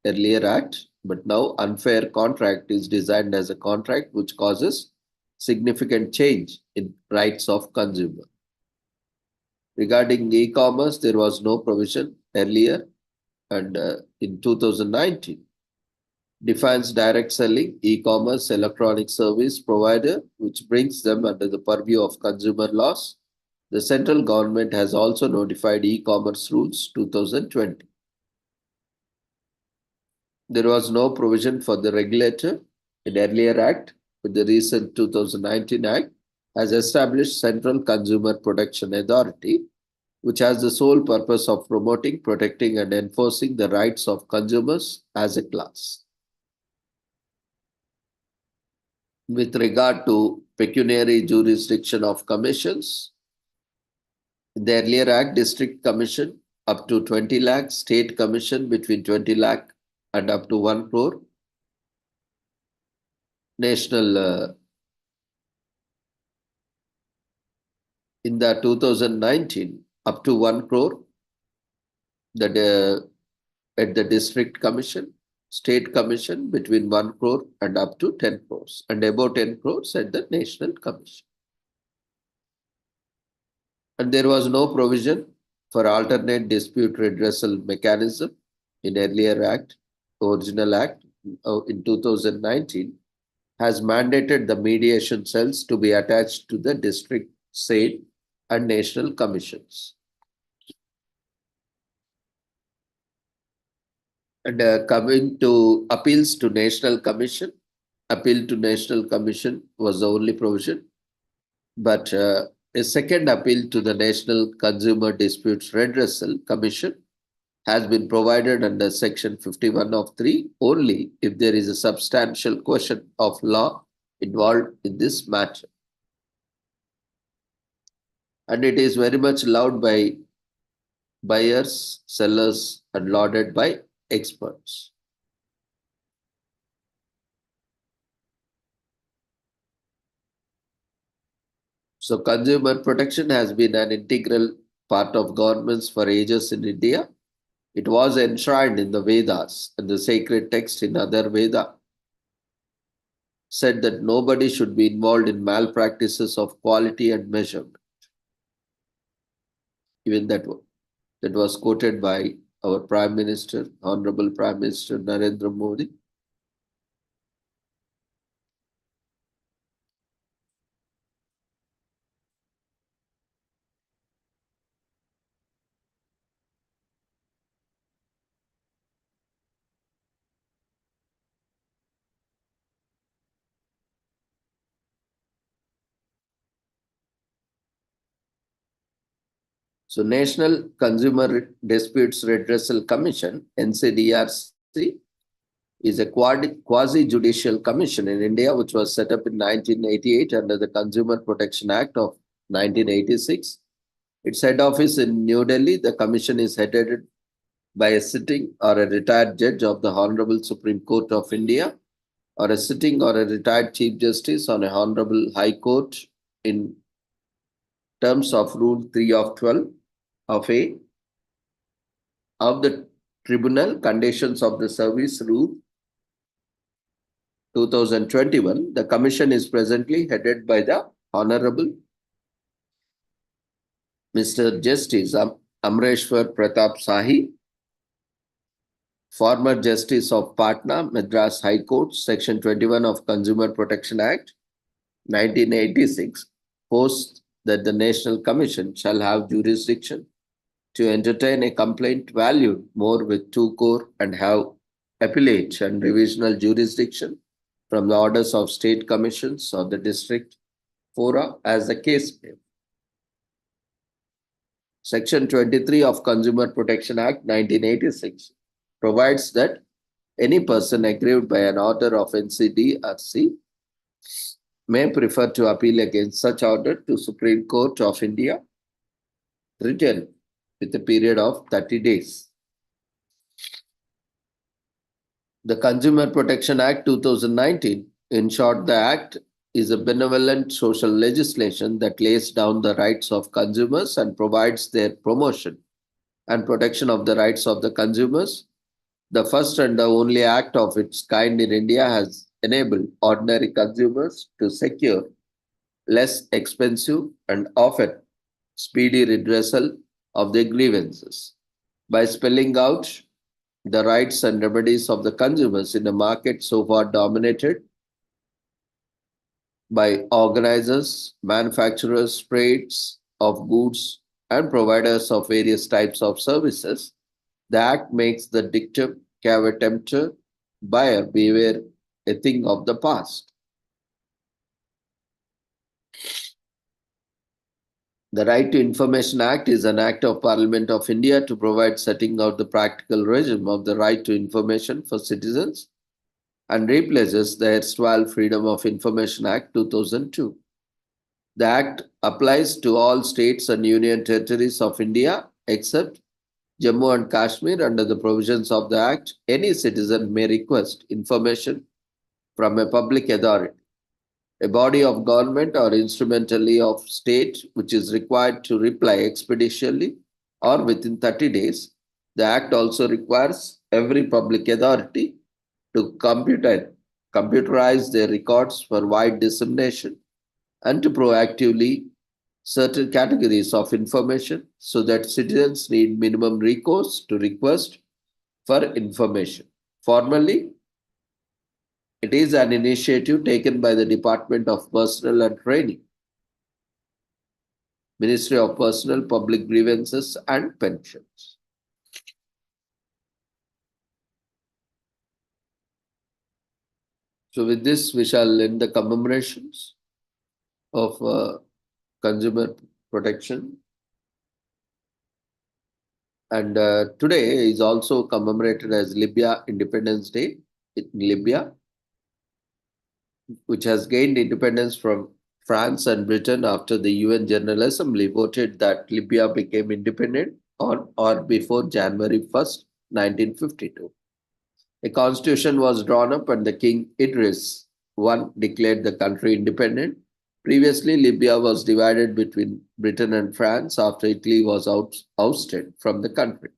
earlier act, but now unfair contract is designed as a contract which causes significant change in rights of consumer. Regarding e-commerce, there was no provision earlier, and in 2019, defines direct selling, e-commerce, electronic service provider, which brings them under the purview of consumer laws. The central government has also notified e-commerce rules 2020. There was no provision for the regulator in earlier act, but the recent 2019 act has established Central Consumer Protection Authority, which has the sole purpose of promoting, protecting, and enforcing the rights of consumers as a class. With regard to pecuniary jurisdiction of commissions, in the earlier act, district commission up to 20 lakh, state commission between 20 lakh and up to 1 crore, national in the 2019 up to 1 crore that at the district commission, state commission between 1 crore and up to 10 crores, and above 10 crores at the national commission. And there was no provision for alternate dispute redressal mechanism in earlier act, original act in 2019 has mandated the mediation cells to be attached to the district, state, and national commissions. And coming to appeals to National Commission, appeal to National Commission was the only provision, but a second appeal to the National Consumer Disputes Redressal Commission has been provided under Section 51 of 3 only if there is a substantial question of law involved in this matter. And it is very much loved by buyers, sellers, and lauded by experts. So, consumer protection has been an integral part of governments for ages in India. It was enshrined in the Vedas, and the sacred text in other Veda said that nobody should be involved in malpractices of quality and measurement. Even that was quoted by our Prime Minister, Honorable Prime Minister Narendra Modi. So, National Consumer Disputes Redressal Commission, NCDRC, is a quasi-judicial commission in India, which was set up in 1988 under the Consumer Protection Act of 1986. Its head office in New Delhi. The commission is headed by a sitting or a retired judge of the Honorable Supreme Court of India, or a sitting or a retired Chief Justice on a Honorable High Court in terms of Rule 3 of 12 of A of the Tribunal Conditions of the Service Rule 2021. The commission is presently headed by the Honorable Mr. Justice Amreshwar Pratap Sahi, former Justice of Patna, Madras High Court, Section 21 of Consumer Protection Act 1986, posts that the National Commission shall have jurisdiction to entertain a complaint valued more with 2 core and have appellate and revisional jurisdiction from the orders of state commissions or the district fora as the case may. Section 23 of Consumer Protection Act 1986 provides that any person aggrieved by an order of NCDRC may prefer to appeal against such order to Supreme Court of India written with a period of 30 days. The Consumer Protection Act 2019, in short, the Act is a benevolent social legislation that lays down the rights of consumers and provides their promotion and protection of the rights of the consumers. The first and the only act of its kind in India has enabled ordinary consumers to secure less expensive and often speedy redressal of their grievances by spelling out the rights and remedies of the consumers in a market so far dominated by organizers, manufacturers, trades of goods, and providers of various types of services. The Act makes the dictum, "Cave tempter, buyer beware, a thing of the past." The Right to Information Act is an act of Parliament of India to provide setting out the practical regime of the right to information for citizens and replaces the erstwhile Freedom of Information Act 2002. The Act applies to all states and union territories of India except Jammu and Kashmir. Under the provisions of the Act, any citizen may request information from a public authority, a body of government or instrumentally of state which is required to reply expeditiously or within 30 days. The Act also requires every public authority to computerize their records for wide dissemination and to proactively certain categories of information so that citizens need minimum recourse to request for information. Formally, it is an initiative taken by the Department of Personnel and Training, Ministry of Personnel, Public Grievances and Pensions. So, with this, we shall end the commemorations of consumer protection. And today is also commemorated as Libya Independence Day in Libya, which has gained independence from France and Britain after the UN General Assembly voted that Libya became independent on or before January 1st, 1952. A constitution was drawn up and the King Idris I declared the country independent. Previously, Libya was divided between Britain and France after Italy was ousted from the country.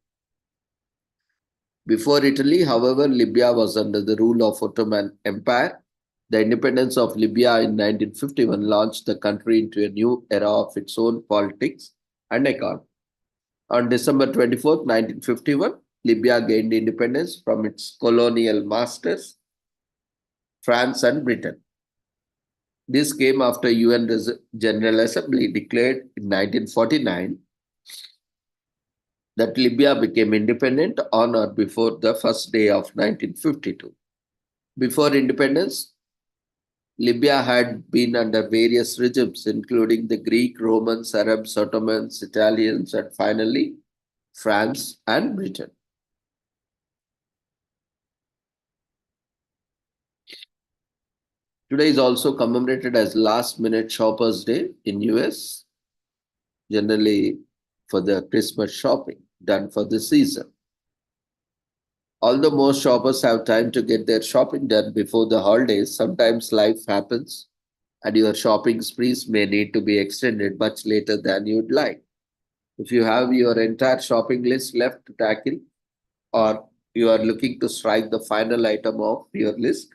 Before Italy, however, Libya was under the rule of Ottoman Empire. The independence of Libya in 1951 launched the country into a new era of its own politics and economy. On December 24th, 1951, Libya gained independence from its colonial masters, France and Britain. This came after UN General Assembly declared in 1949 that Libya became independent on or before the first day of 1952. Before independence, Libya had been under various regimes, including the Greek, Romans, Arabs, Ottomans, Italians, and finally France and Britain. Today is also commemorated as Last Minute Shoppers Day in US, generally for the Christmas shopping done for the season. Although most shoppers have time to get their shopping done before the holidays, sometimes life happens and your shopping sprees may need to be extended much later than you'd like. If you have your entire shopping list left to tackle, or you are looking to strike the final item of your list,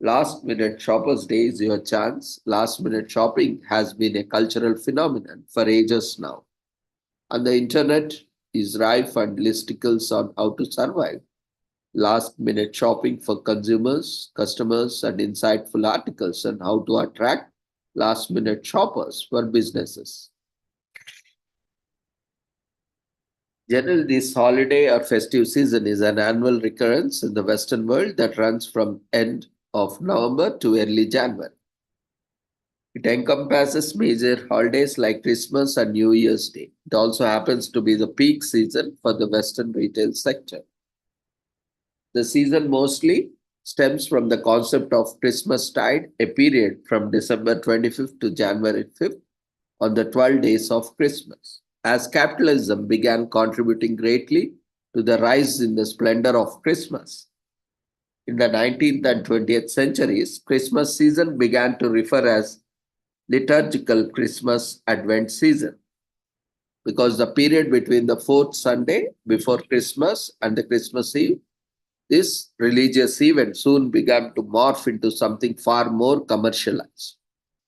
Last Minute Shoppers Day is your chance. Last minute shopping has been a cultural phenomenon for ages now. And the internet is rife and listicles on how to survive last minute shopping for consumers, customers, and insightful articles on how to attract last minute shoppers for businesses. Generally, this holiday or festive season is an annual recurrence in the Western world that runs from end of November to early January. It encompasses major holidays like Christmas and New Year's Day. It also happens to be the peak season for the Western retail sector. The season mostly stems from the concept of Christmas tide, a period from December 25th to January 5th on the 12 days of Christmas. As capitalism began contributing greatly to the rise in the splendor of Christmas. In the 19th and 20th centuries, Christmas season began to refer as liturgical Christmas Advent season because the period between the fourth Sunday before Christmas and the Christmas Eve, this religious event soon began to morph into something far more commercialized.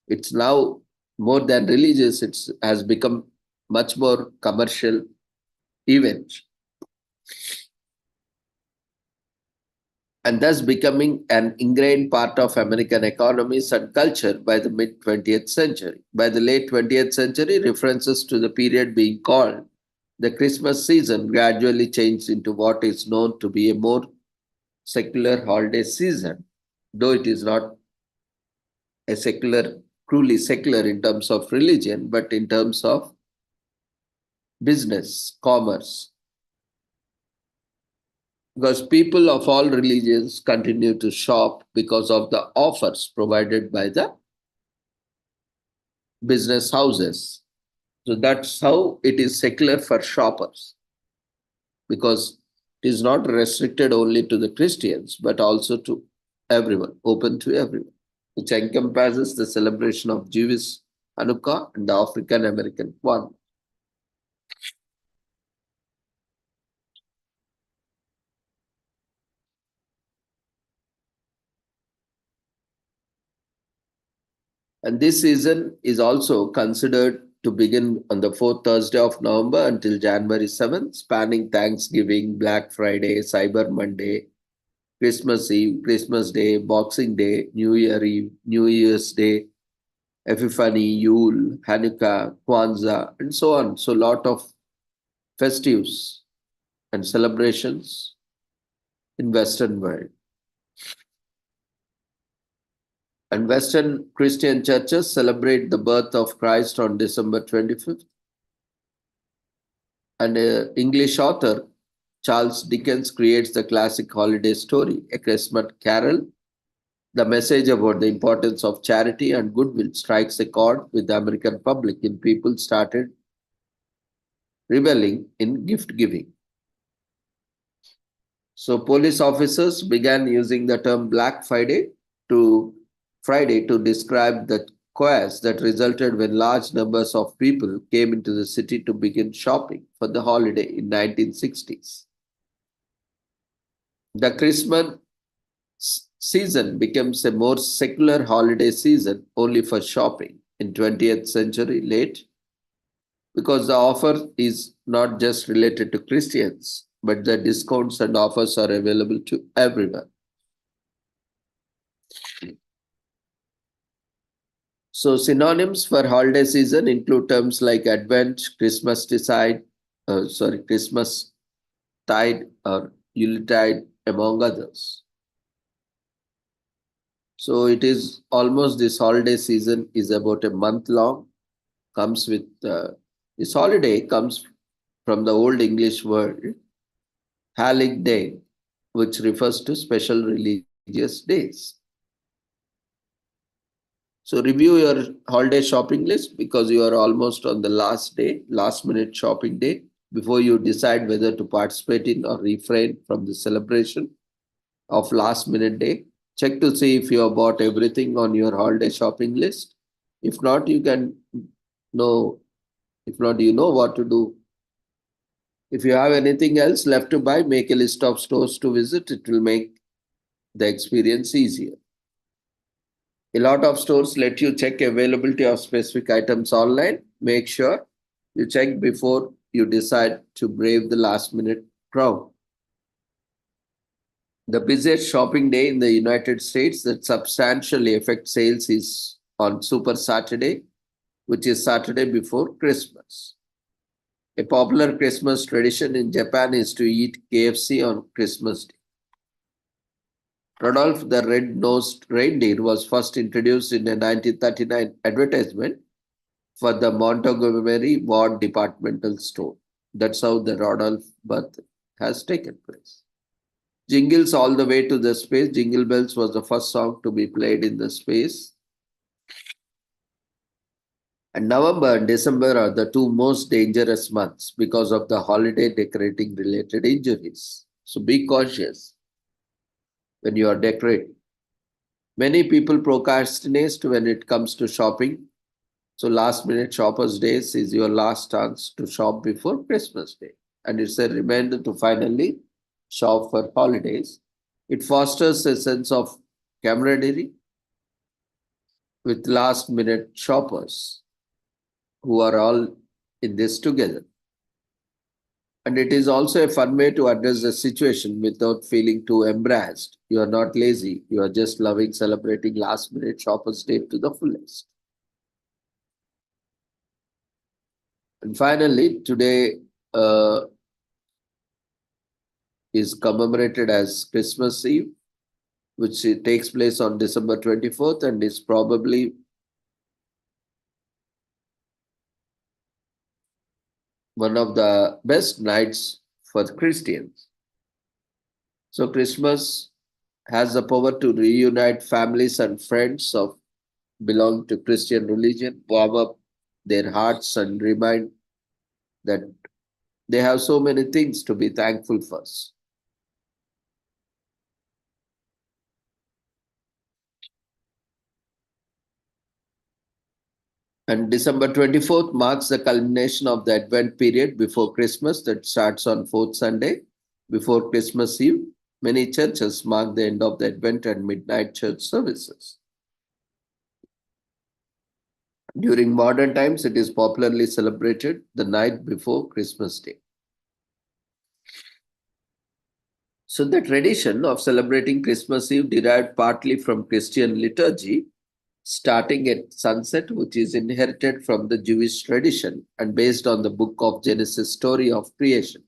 It's now more than religious, it has become much more commercial event and thus becoming an ingrained part of American economies and culture by the mid 20th century. By the late 20th century, references to the period being called the Christmas season gradually changed into what is known to be a more secular holiday season, though it is not a secular, truly secular in terms of religion, but in terms of business, commerce. Because people of all religions continue to shop because of the offers provided by the business houses. So that's how it is secular for shoppers, because it is not restricted only to the Christians, but also to everyone, open to everyone, which encompasses the celebration of Jewish Hanukkah and the African American one. And this season is also considered to begin on the fourth Thursday of November until January 7th, spanning Thanksgiving, Black Friday, Cyber Monday, Christmas Eve, Christmas Day, Boxing Day, New Year Eve, New Year's Day, Epiphany, Yule, Hanukkah, Kwanzaa, and so on. So, a lot of festives and celebrations in Western world. And Western Christian churches celebrate the birth of Christ on December 25th. And English author Charles Dickens creates the classic holiday story, A Christmas Carol. The message about the importance of charity and goodwill strikes a chord with the American public, and people started reveling in gift giving. So police officers began using the term Black to Friday to describe the chaos that resulted when large numbers of people came into the city to begin shopping for the holiday in 1960s. The Christmas season becomes a more secular holiday season only for shopping in 20th century late, because the offer is not just related to Christians, but the discounts and offers are available to everyone. So synonyms for holiday season include terms like Advent, Christmas tide or Yuletide, among others. So it is almost, this holiday season is about a month long. Comes with this holiday comes from the Old English word Halig Day, which refers to special religious days. So review your holiday shopping list, because you are almost on the last minute shopping day, before you decide whether to participate in or refrain from the celebration of last minute day. Check to see if you have bought everything on your holiday shopping list. If not, you know what to do. If you have anything else left to buy, make a list of stores to visit. It will make the experience easier. A lot of stores let you check availability of specific items online. Make sure you check before you decide to brave the last minute crowd. The busiest shopping day in the United States that substantially affects sales is on Super Saturday, which is Saturday before Christmas. A popular Christmas tradition in Japan is to eat KFC on Christmas Day. Rudolph the Red-Nosed Reindeer was first introduced in a 1939 advertisement for the Montgomery Ward departmental store. That's how the Rudolph birth has taken place. Jingles All the Way to the Space. Jingle Bells was the first song to be played in the space. And November and December are the two most dangerous months because of the holiday decorating related injuries. So be cautious when you are decorating. Many people procrastinate when it comes to shopping. So last minute shoppers days is your last chance to shop before Christmas Day. And it's a reminder to finally shop for holidays. It fosters a sense of camaraderie with last minute shoppers who are all in this together. And it is also a fun way to address the situation without feeling too embarrassed. You are not lazy. You are just loving celebrating last minute shoppers day to the fullest. And finally, today is commemorated as Christmas Eve, which takes place on December 24th and is probably one of the best nights for Christians. So Christmas has the power to reunite families and friends of belong to Christian religion, warm up their hearts and remind that they have so many things to be thankful for. And December 24th marks the culmination of the Advent period before Christmas that starts on fourth Sunday before Christmas Eve. Many churches mark the end of the Advent and midnight church services. During modern times, it is popularly celebrated the night before Christmas Day. So, the tradition of celebrating Christmas Eve derived partly from Christian liturgy, starting at sunset, which is inherited from the Jewish tradition and based on the book of Genesis story of creation,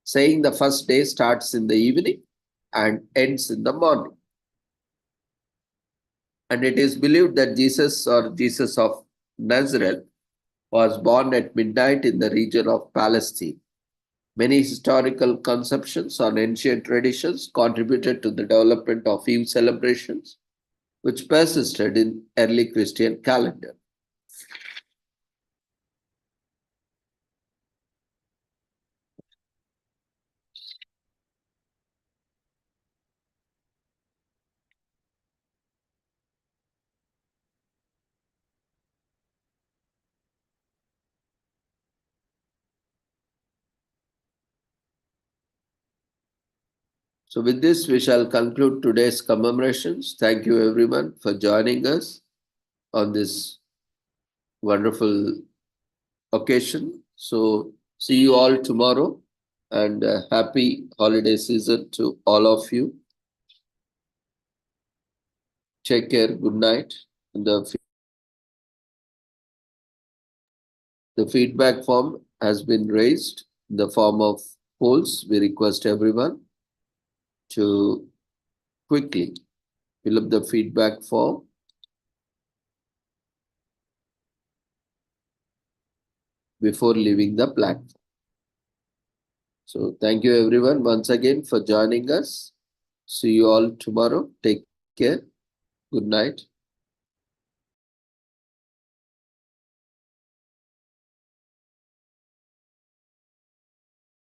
saying the first day starts in the evening and ends in the morning. And it is believed that Jesus or Jesus of Nazareth was born at midnight in the region of Palestine. Many historical conceptions on ancient traditions contributed to the development of Eve celebrations, which persisted in early Christian calendar. So, with this, we shall conclude today's commemorations. Thank you, everyone, for joining us on this wonderful occasion. So, see you all tomorrow and happy holiday season to all of you. Take care. Good night. The feedback form has been raised in the form of polls. We request everyone to quickly fill up the feedback form before leaving the platform. So, thank you everyone once again for joining us. See you all tomorrow. Take care. Good night.